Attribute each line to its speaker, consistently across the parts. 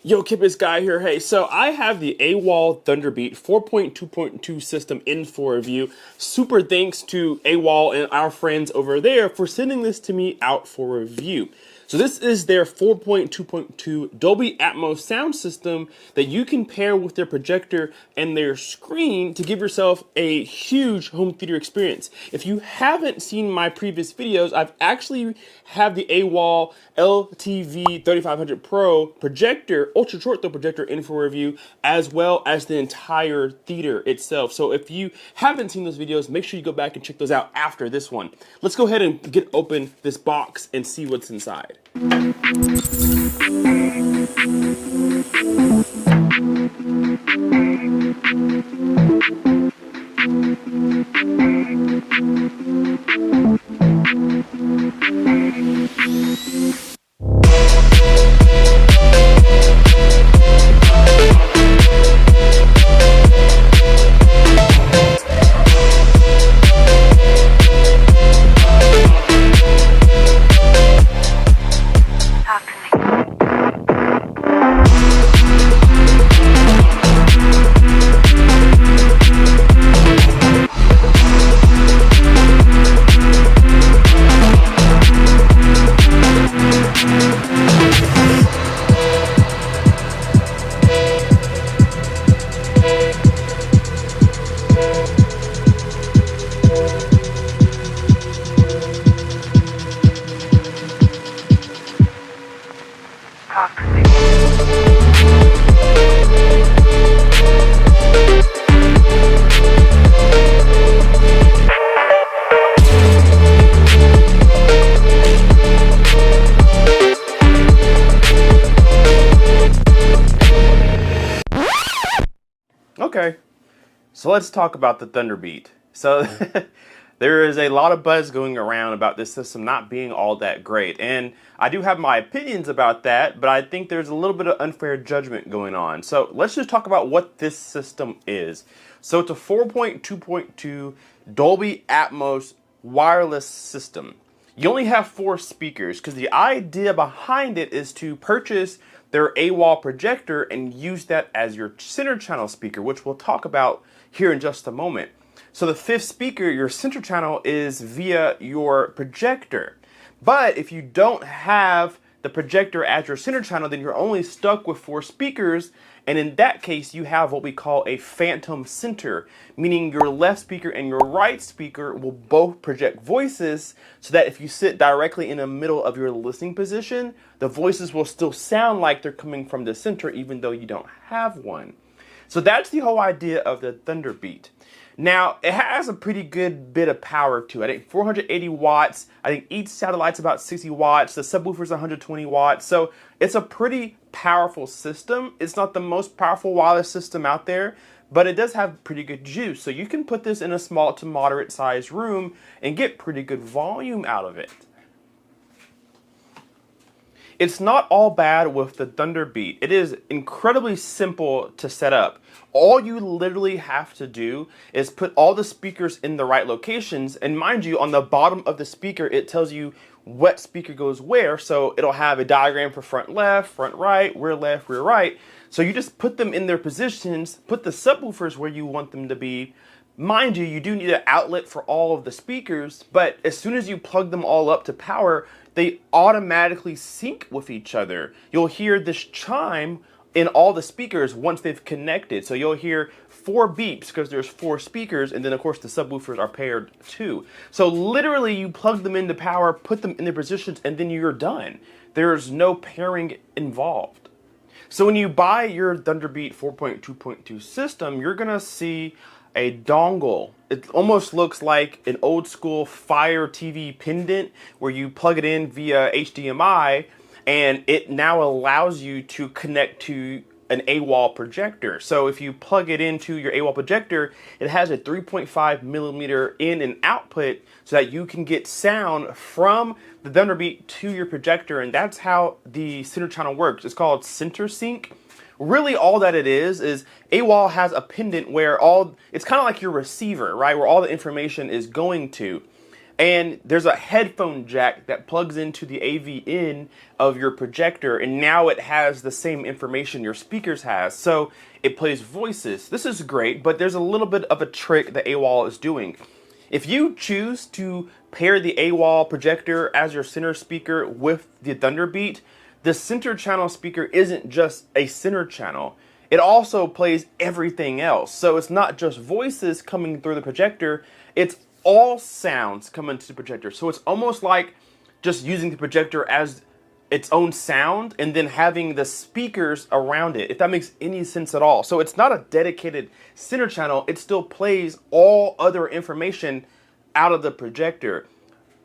Speaker 1: Yo, Kippis Guy here. Hey, so I have the AWOL Thunderbeat 4.2.2 system in for review. Super thanks to AWOL and our friends over there for sending this to me out for review. So this is their 4.2.2 Dolby Atmos sound system that you can pair with their projector and their screen to give yourself a huge home theater experience. If you haven't seen my previous videos, I've actually have the AWOL LTV 3500 Pro projector, ultra short throw projector in for review, as well as the entire theater itself. So if you haven't seen those videos, make sure you go back and check those out after this one. Let's go ahead and get open this box and see what's inside. Okay, so let's talk about the Thunderbeat. So there is a lot of buzz going around about this system not being all that great, and I do have my opinions about that, but I think there's a little bit of unfair judgment going on. So let's just talk about what this system is. So it's a 4.2.2 Dolby Atmos wireless system. You only have 4 speakers because the idea behind it is to purchase their AWOL projector and use that as your center channel speaker, which we'll talk about here in just a moment. So the 5th speaker, your center channel, is via your projector. But if you don't have the projector as your center channel, then you're only stuck with 4 speakers. And in that case, you have what we call a phantom center, meaning your left speaker and your right speaker will both project voices so that if you sit directly in the middle of your listening position, the voices will still sound like they're coming from the center even though you don't have one. So that's the whole idea of the Thunderbeat. Now, it has a pretty good bit of power to it. I think 480 watts. I think each satellite's about 60 watts. The subwoofer's 120 watts. So it's a pretty powerful system. It's not the most powerful wireless system out there, but it does have pretty good juice. So you can put this in a small to moderate sized room and get pretty good volume out of it. It's not all bad with the Thunderbeat. It is incredibly simple to set up. All you literally have to do is put all the speakers in the right locations. And mind you, on the bottom of the speaker, it tells you what speaker goes where. So it'll have a diagram for front left, front right, rear left, rear right. So you just put them in their positions, put the subwoofers where you want them to be. Mind you, you do need an outlet for all of the speakers, but as soon as you plug them all up to power, they automatically sync with each other. You'll hear this chime in all the speakers once they've connected. So you'll hear 4 beeps because there's 4 speakers, and then of course the subwoofers are paired too. So literally you plug them into power, put them in their positions, and then you're done. There's no pairing involved. So when you buy your Thunderbeat 4.2.2 system, you're gonna see a dongle. It almost looks like an old school Fire TV pendant where you plug it in via HDMI and it now allows you to connect to an AWOL projector. So if you plug it into your AWOL projector, it has a 3.5 millimeter in and output so that you can get sound from the Thunderbeat to your projector, and that's how the center channel works. It's called center sync. Really all that it is AWOL has a pendant where it's kind of like your receiver, right? Where all the information is going to. And there's a headphone jack that plugs into the AV in of your projector, and now it has the same information your speakers has. So it plays voices. This is great, but there's a little bit of a trick that AWOL is doing. If you choose to pair the AWOL projector as your center speaker with the Thunderbeat, the center channel speaker isn't just a center channel. It also plays everything else. So it's not just voices coming through the projector, it's all sounds coming to the projector. So it's almost like just using the projector as its own sound and then having the speakers around it, if that makes any sense at all. So it's not a dedicated center channel, it still plays all other information out of the projector,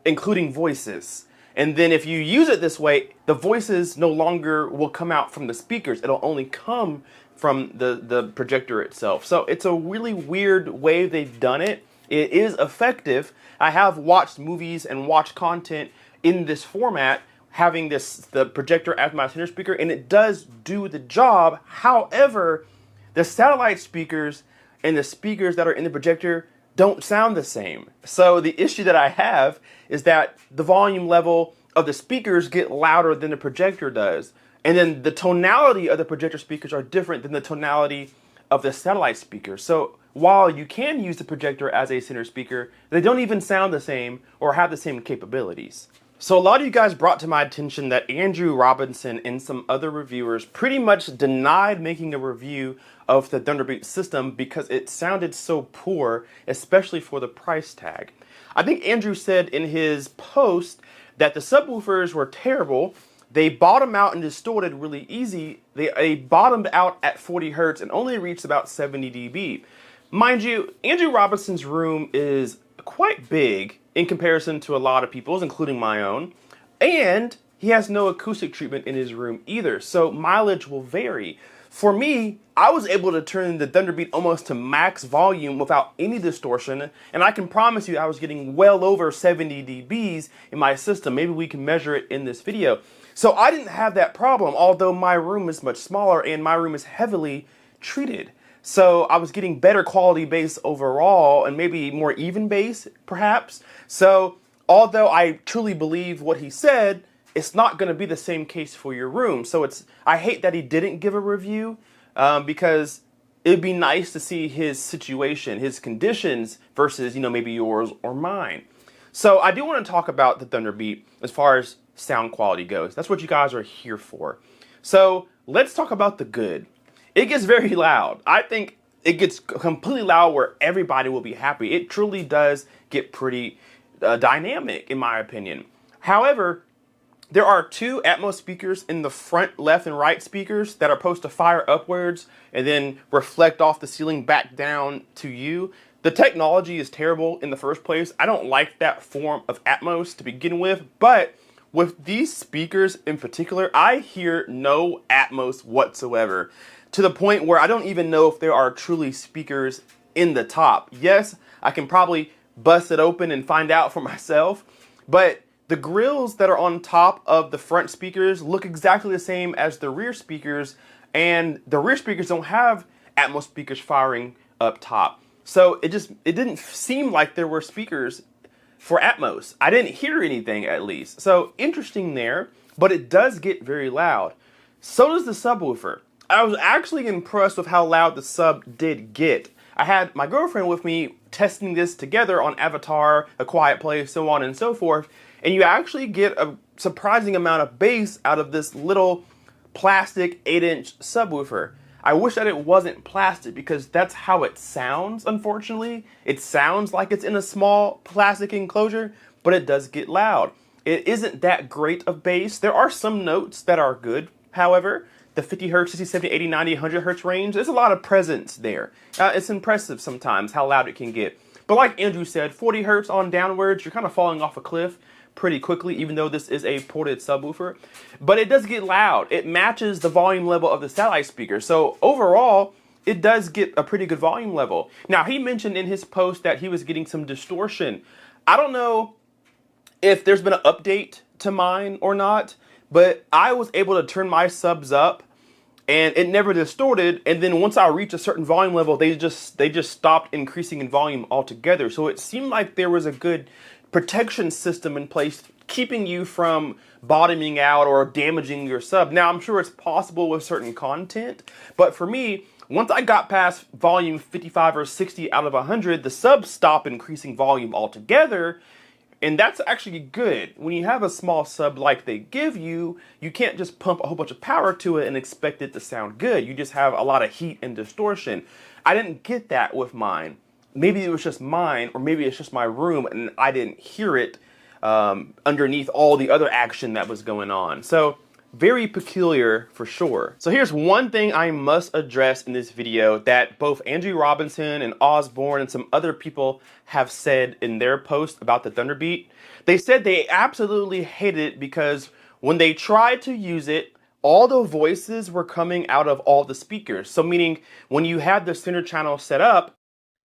Speaker 1: including voices. And then if you use it this way, the voices no longer will come out from the speakers. It'll only come from the projector itself. So it's a really weird way they've done it. It is effective. I have watched movies and watched content in this format, having the projector as my center speaker, and it does do the job. However, the satellite speakers and the speakers that are in the projector don't sound the same. So the issue that I have is that the volume level of the speakers get louder than the projector does. And then the tonality of the projector speakers are different than the tonality of the satellite speakers. So while you can use the projector as a center speaker, they don't even sound the same or have the same capabilities. So a lot of you guys brought to my attention that Andrew Robinson and some other reviewers pretty much denied making a review of the Thunderbeat system because it sounded so poor, especially for the price tag. I think Andrew said in his post that the subwoofers were terrible. They bottom out and distorted really easy. They bottomed out at 40 hertz and only reached about 70 dB. Mind you, Andrew Robinson's room is quite big in comparison to a lot of people's, including my own, and he has no acoustic treatment in his room either, so mileage will vary. For me, I was able to turn the Thunderbeat almost to max volume without any distortion, and I can promise you I was getting well over 70 dBs in my system. Maybe we can measure it in this video. So I didn't have that problem, although my room is much smaller and my room is heavily treated. So I was getting better quality bass overall and maybe more even bass, perhaps. So although I truly believe what he said, it's not going to be the same case for your room. So I hate that he didn't give a review because it'd be nice to see his situation, his conditions versus, maybe yours or mine. So I do want to talk about the Thunderbeat as far as sound quality goes. That's what you guys are here for. So let's talk about the good. It gets very loud. I think it gets completely loud where everybody will be happy. It truly does get pretty dynamic, in my opinion. However, there are two Atmos speakers in the front left and right speakers that are supposed to fire upwards and then reflect off the ceiling back down to you. The technology is terrible in the first place. I don't like that form of Atmos to begin with, but with these speakers in particular, I hear no Atmos whatsoever, to the point where I don't even know if there are truly speakers in the top. Yes, I can probably bust it open and find out for myself, but the grills that are on top of the front speakers look exactly the same as the rear speakers, and the rear speakers don't have Atmos speakers firing up top. So it didn't seem like there were speakers for Atmos. I didn't hear anything, at least. So interesting there, but it does get very loud. So does the subwoofer. I was actually impressed with how loud the sub did get. I had my girlfriend with me testing this together on Avatar, A Quiet Place, so on and so forth, and you actually get a surprising amount of bass out of this little plastic 8-inch subwoofer. I wish that it wasn't plastic because that's how it sounds, unfortunately. It sounds like it's in a small plastic enclosure, but it does get loud. It isn't that great of bass. There are some notes that are good, however. The 50 hertz, 60, 70, 80, 90, 100 hertz range, there's a lot of presence there. It's impressive sometimes how loud it can get. But like Andrew said, 40 hertz on downwards, you're kind of falling off a cliff pretty quickly, even though this is a ported subwoofer. But it does get loud. It matches the volume level of the satellite speaker. So overall, it does get a pretty good volume level. Now, he mentioned in his post that he was getting some distortion. I don't know if there's been an update to mine or not, but I was able to turn my subs up and it never distorted, and then once I reached a certain volume level, they just stopped increasing in volume altogether. So it seemed like there was a good protection system in place, keeping you from bottoming out or damaging your sub. Now, I'm sure it's possible with certain content, but for me, once I got past volume 55 or 60 out of 100, the subs stop increasing volume altogether. And that's actually good. When you have a small sub like they give you, you can't just pump a whole bunch of power to it and expect it to sound good. You just have a lot of heat and distortion. I didn't get that with mine. Maybe it was just mine, or maybe it's just my room and I didn't hear it underneath all the other action that was going on. So very peculiar for sure. So here's one thing I must address in this video that both Andrew Robinson and Osborne and some other people have said in their post about the Thunderbeat. They said they absolutely hated it because when they tried to use it, all the voices were coming out of all the speakers. So meaning when you had the center channel set up,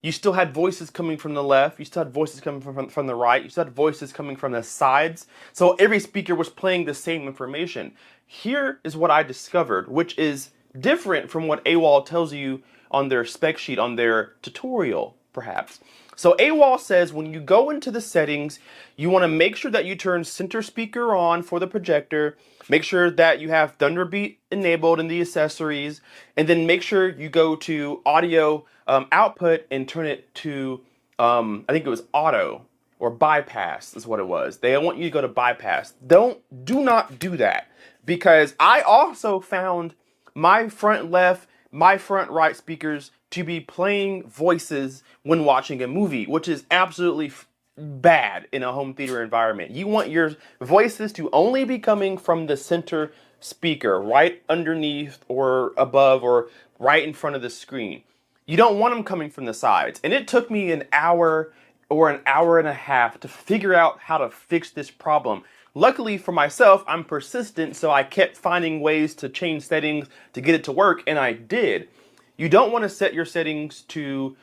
Speaker 1: you still had voices coming from the left, you still had voices coming from the right, you still had voices coming from the sides. So every speaker was playing the same information. Here is what I discovered, which is different from what AWOL tells you on their spec sheet, on their tutorial, perhaps. So AWOL says when you go into the settings, you want to make sure that you turn center speaker on for the projector, make sure that you have Thunderbeat enabled in the accessories, and then make sure you go to audio output and turn it to, I think it was auto or bypass is what it was. They want you to go to bypass. Do not do that, because I also found my front left, my front right speakers to be playing voices when watching a movie, which is absolutely bad in a home theater environment. You want your voices to only be coming from the center speaker, right underneath or above or right in front of the screen. You don't want them coming from the sides. And it took me an hour or an hour and a half to figure out how to fix this problem. Luckily for myself, I'm persistent, so I kept finding ways to change settings to get it to work, and I did. You don't want to set your settings to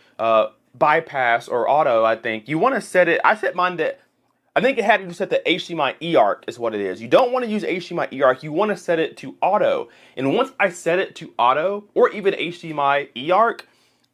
Speaker 1: bypass or auto, I think. You want to set it, I set mine to, I think it had to set the HDMI eARC is what it is. You don't want to use HDMI eARC, you want to set it to auto. And once I set it to auto, or even HDMI eARC,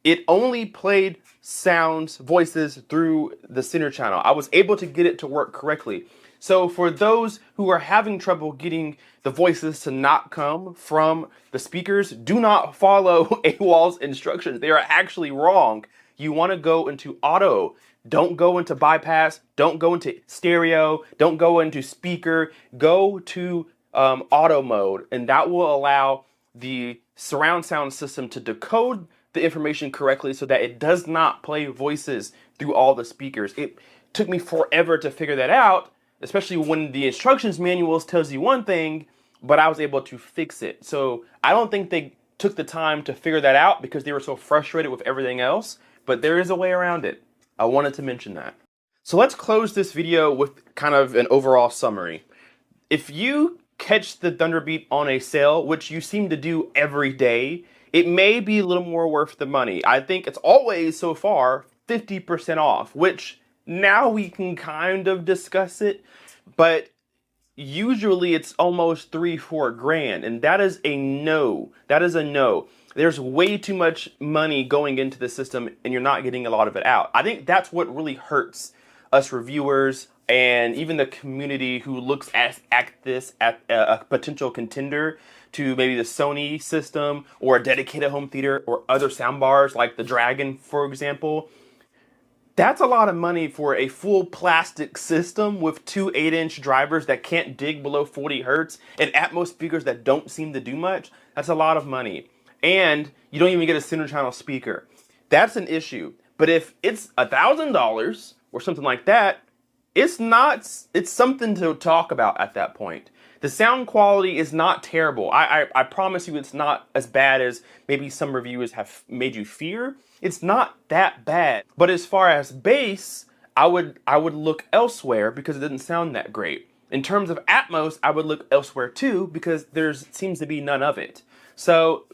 Speaker 1: it only played sounds, voices through the center channel. I was able to get it to work correctly. So for those who are having trouble getting the voices to not come from the speakers, do not follow AWOL's instructions. They are actually wrong. You want to go into auto. Don't go into bypass. Don't go into stereo. Don't go into speaker. Go to auto mode, and that will allow the surround sound system to decode the information correctly so that it does not play voices through all the speakers. It took me forever to figure that out, especially when the instructions manuals tells you one thing, but I was able to fix it. So I don't think they took the time to figure that out because they were so frustrated with everything else, but there is a way around it. I wanted to mention that. So let's close this video with kind of an overall summary. If you catch the Thunderbeat on a sale, which you seem to do every day, it may be a little more worth the money. I think it's always, so far, 50% off, which now we can kind of discuss it, but usually it's almost $3-4 grand, and that is a no. That is a no. There's way too much money going into the system, and you're not getting a lot of it out. I think that's what really hurts us reviewers and even the community who looks at this as a potential contender to maybe the Sony system or a dedicated home theater or other soundbars like the Dragon, for example. That's a lot of money for a full plastic system with two 8-inch drivers that can't dig below 40 hertz and Atmos speakers that don't seem to do much. That's a lot of money. And you don't even get a center channel speaker. That's an issue. But if it's $1,000 or something like that, it's something to talk about at that point. The sound quality is not terrible. I promise you it's not as bad as maybe some reviewers have made you fear. It's not that bad. But as far as bass, I would look elsewhere because it doesn't sound that great. In terms of Atmos, I would look elsewhere too because there seems to be none of it. So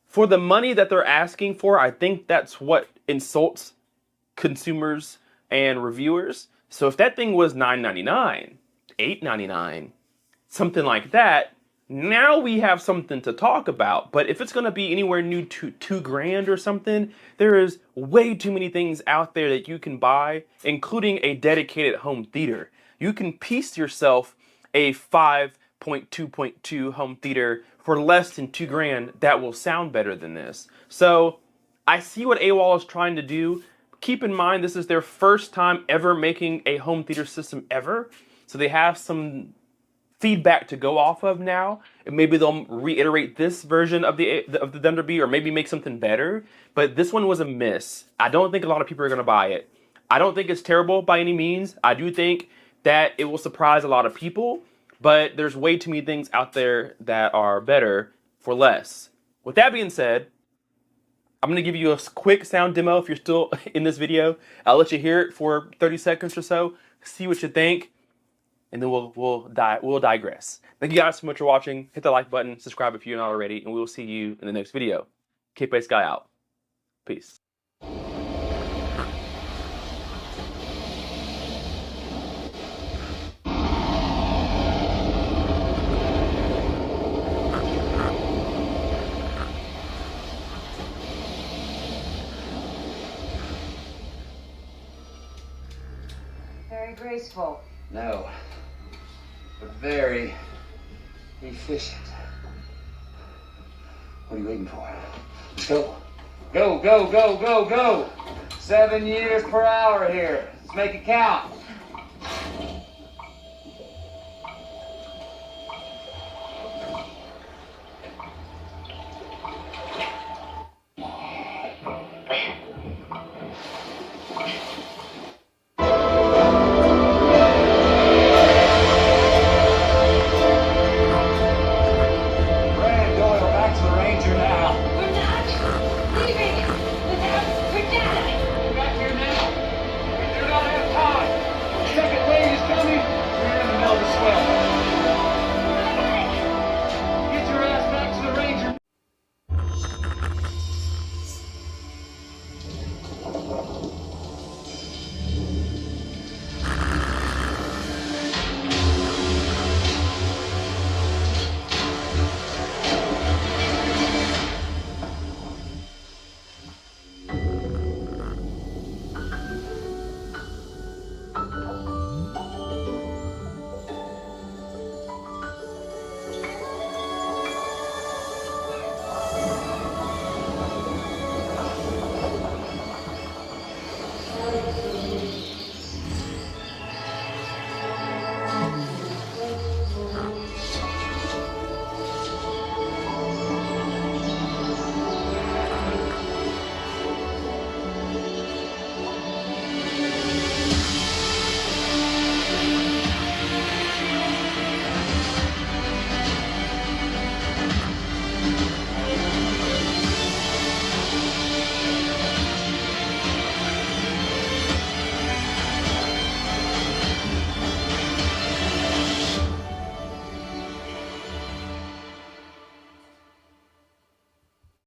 Speaker 1: for the money that they're asking for, I think that's what insults consumers and reviewers. So if that thing was $9.99, $8.99, something like that, now we have something to talk about. But if it's going to be anywhere new to $2,000 or something, there is way too many things out there that you can buy, including a dedicated home theater. You can piece yourself a 5.2.2 home theater for less than $2,000 that will sound better than this. So I see what AWOL is trying to do. Keep in mind, this is their first time ever making a home theater system ever. So they have some feedback to go off of now, and maybe they'll reiterate this version of the Thunderbeat, or maybe make something better. But this one was a miss. I don't think a lot of people are going to buy it. I don't think it's terrible by any means. I do think that it will surprise a lot of people, but there's way too many things out there that are better for less. With that being said, I'm going to give you a quick sound demo if you're still in this video. I'll let you hear it for 30 seconds or so, see what you think, and then we'll digress. Thank you guys so much for watching. Hit the like button, subscribe if you're not already, and we will see you in the next video. K-Pace Guy out. Peace.
Speaker 2: Very graceful.
Speaker 3: No, but very efficient. What are you waiting for? Let's go. Go, go, go, go, go. 7 years per hour here. Let's make it count. Second wave is coming. We're in the middle of the swell.